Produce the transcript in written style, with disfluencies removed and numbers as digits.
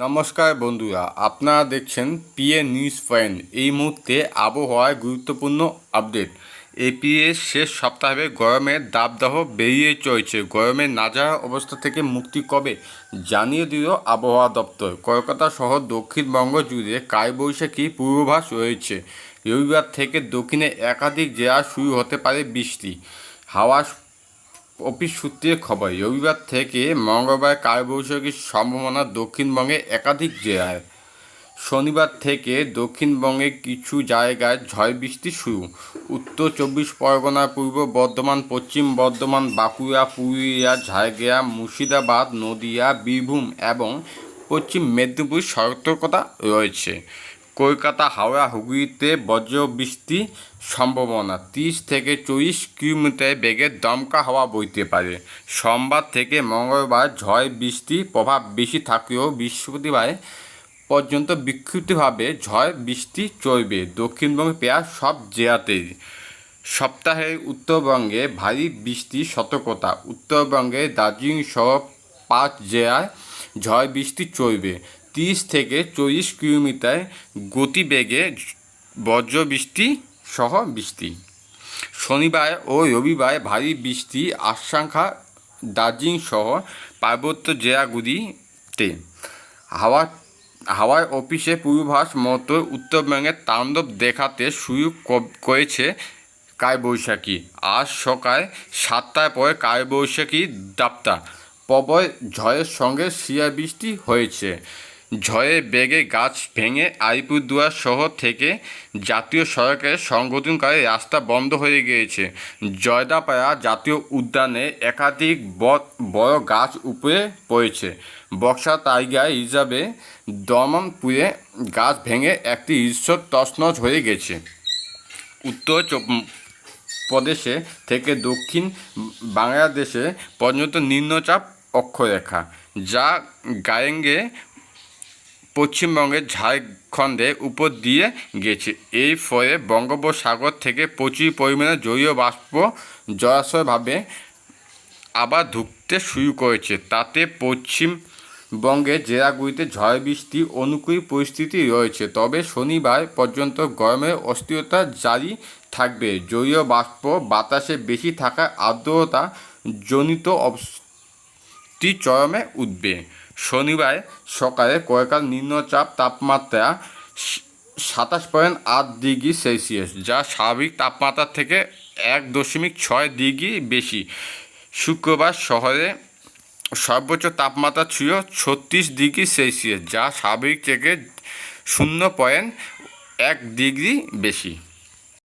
নমস্কার বন্ধুরা, আপনারা দেখছেন পিএ নিউজ পয়েন্ট। এই মুহূর্তে আবহাওয়ায় গুরুত্বপূর্ণ আপডেট। এপিএর শেষ সপ্তাহে গরমের দাবদাহ বেরিয়ে চলছে। গরমের নাজেহাল অবস্থা থেকে মুক্তি কবে জানিয়ে দিল আবহাওয়া দপ্তর। কলকাতা সহ দক্ষিণবঙ্গ জুড়ে কালবৈশাখী পূর্বাভাস রয়েছে। রবিবার থেকে দক্ষিণে একাধিক জেলায় শুরু হতে পারে বৃষ্টি। হাওয়া অফিস সূত্রে খবর, রবিবার থেকে মঙ্গলবার কালবৈশাখীর সম্ভাবনা দক্ষিণবঙ্গে একাধিক জেলায়। শনিবার থেকে দক্ষিণবঙ্গে কিছু জায়গায় ঝড় বৃষ্টি শুরু। উত্তর চব্বিশ পরগনা, পূর্ব বর্ধমান, পশ্চিম বর্ধমান, বাঁকুড়া, পুরুলিয়া, ঝাড়গ্রাম, মুর্শিদাবাদ, নদিয়া, বীরভূম এবং পশ্চিম মেদিনীপুর সতর্কতা রয়েছে। কলকাতা, হাওড়া, হুগলিতে বজ্রবৃষ্টি সম্ভাবনা। 30 থেকে 40 কিলোমিটার বেগে দমকা হাওয়া বইতে পারে। সোমবার থেকে মঙ্গলবার ঝড় বৃষ্টির প্রভাব বেশি থাকলেও বৃহস্পতিবার পর্যন্ত বিক্ষিপ্তভাবে ঝড় বৃষ্টি চলবে দক্ষিণবঙ্গে প্রায় সব জেলাতেই। সপ্তাহের উত্তরবঙ্গে ভারী বৃষ্টির সতর্কতা। উত্তরবঙ্গে দার্জিলিং সহ 5 জেলায় ঝড় বৃষ্টি চলবে। 30 থেকে 40 কিলোমিটার গতিবেগে বজ্রবৃষ্টি সহ বৃষ্টি। শনিবার ও রবিবার ভারী বৃষ্টির আশঙ্কা দার্জিলিং সহ পার্বত্য জেলাগুলিতে। হাওয়ার অফিসের পূর্বাভাস মতো উত্তরবঙ্গে তাণ্ডব দেখাতে শুরু করেছে কালবৈশাখী। আজ সকাল 7টার পরে কালবৈশাখী দাপটা প্রবল ঝড়ের সঙ্গে শিলাবৃষ্টি হয়েছে। ঝড়ের বেগে গাছ ভেঙে আলিপুরদুয়ার শহর থেকে জাতীয় সড়কের সংগঠনকারী রাস্তা বন্ধ হয়ে গিয়েছে। জয়দাপাড়া জাতীয় উদ্যানে একাধিক বড় গাছ উপড়ে পড়েছে। বক্সা টাইগার রিজার্ভে দমনপুরে গাছ ভেঙে একটি রিসোর্ট তছনছ হয়ে গেছে। উত্তর প্রদেশে থেকে দক্ষিণ বাংলাদেশে পর্যন্ত নিম্নচাপ অক্ষরেখা, যা গাঙ্গেয় পশ্চিমবঙ্গের ঝাড়খণ্ডের উপর দিয়ে গেছে। এই ফলে বঙ্গোপসাগর থেকে প্রচুর পরিমাণে জলীয় বাষ্প জলাশয়ভাবে আবার ঢুকতে শুরু করেছে। তাতে পশ্চিমবঙ্গের জেলাগুলিতে ঝড় বৃষ্টির অনুকূল পরিস্থিতি রয়েছে। তবে শনিবার পর্যন্ত গরমের অস্থিরতা জারি থাকবে। জলীয় বাষ্প বাতাসে বেশি থাকায় আর্দ্রতা জনিত অবস্থি চরমে উঠবে। শনিবার সকালে কলকাতার নিম্নচাপ তাপমাত্রা 27.8 ডিগ্রি সেলসিয়াস, যা স্বাভাবিক তাপমাত্রা থেকে 1.6 ডিগ্রি বেশি। শুক্রবার শহরে সর্বোচ্চ তাপমাত্রা ছিল 36 ডিগ্রি সেলসিয়াস, যা স্বাভাবিক থেকে 0.1 ডিগ্রি বেশি।